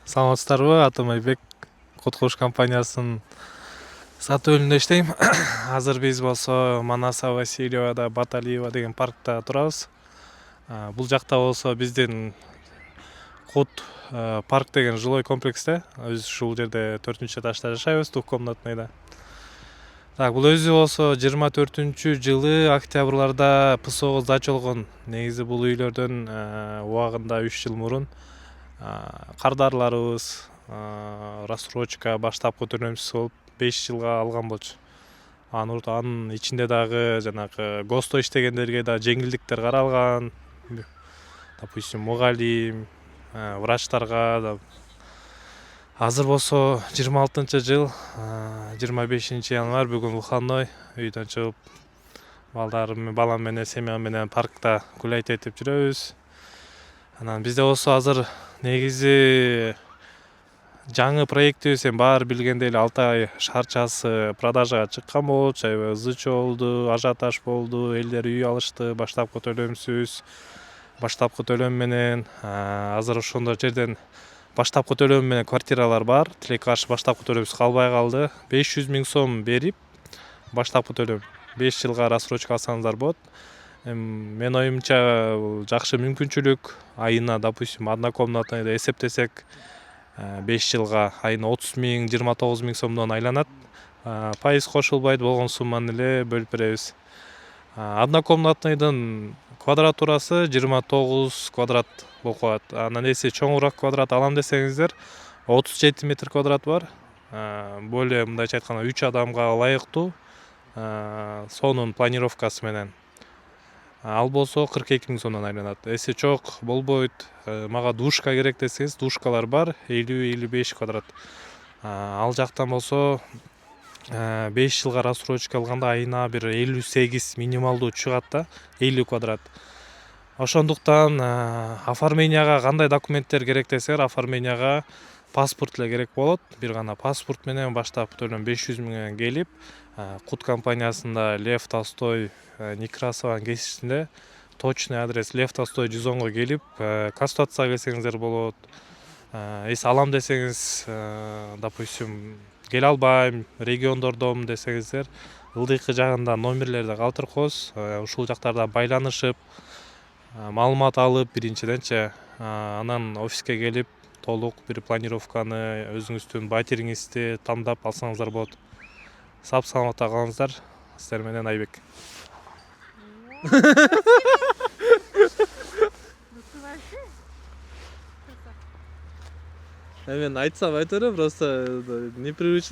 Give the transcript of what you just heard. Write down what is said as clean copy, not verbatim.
Саламатсыздарбы? Атым Айбек. Кот кош компаниясынын сатуу бөлүмүндө иштейм. Азыр биз болсо Манаса Васильевада Баталиева деген паркта турабыз. Бул жакта болсо биздин Кут парк деген жилой комплексте. Биз ушул жерде 4-этажда жашайбыз, двухкомнатныйда. Так, бул өзү болсо 24-жылы октябрларда ПСОго сдача болгон. Негизи бул үйлөрдөн убагында 3 жыл мурун кардарларыбыз рассрочка баштапкы төлөмсүз болуп 5 жылга алган болчу. Анын ичинде дагы жанагы ГОСТо иштегендерге да жеңилдиктер каралган. Допустим, мугалим, врачтарга да. Азыр болсо 26-жыл 25-январь бүгүн выходной, үйдөн чыгып балам менен семьям менен паркта гулять этип жүрөбүз. Анан бизде болсо азыр негизи жаңы проектибиз, эми баары билгендей эле Алтай шаарчасы продажага чыккан болчу, аябай ызы-чуу болду, ажиотаж болду, элдер үй алышты баштапкы төлөмсүз. Баштапкы төлөм менен азыр ошондо жерден баштапкы төлөм менен квартиралар бар. Тилекке каршы баштапкы төлөмсүз калбай калды. 500 000 сом берип баштапкы төлөм 5 жылга рассрочка алсаңыздар болот. Менин оюмча бул жакшы мүмкүнчүлүк. Айына, допустим, однокомнатныйды эсептесек 5 жылга айына 30 000, 29 000 сомдон айланат. Пайыз кошулбайт, болгон сумманы эле бөлүп беребиз. Однокомнатныйдын квадратурасы 29 квадрат болуп калат. Анан эси чоңураак квадрат алам десеңиздер 37 метр квадрат бар. Более мындайча айтканда 3 адамга ылайыктуу. Сонун планировкасы менен. Ал болсо 42 000 сомдон айланат. Эси чок болбойт, мага душка керек десеңиз, душкалар бар 50-55 квадрат. Ал жактан болсо 5 жылга рассрочка алганда айына бир 58 минималдуу чыгат да, 50 квадрат. Ошондуктан оформленияга кандай документтер керек десеңер, оформленияга паспорт эле керек болот. Бир гана паспорт менен баштапкы төлөм 500 000 келип, Кут компаниясында Лев Толстой Некрасованын кесичинде точный адрес Лев Толстой 110го келип, консультацияга келсеңиздер болот. Эс алам десеңиз, допустим, келе албайм, региондордомун десеңиздер, ылдыйкы жагында номерлерди калтырып коебуз. Ушул жактарда байланышып, маалымат алып биринчиденчи, анан офиске келип толук бир планировканы, өзүңүздүн батириңизди тандап алсаңыздар болот. Сап саламатта калыңыздар. Сиздер менен Айбек. Мен айтсам айта берем, просто непривычно.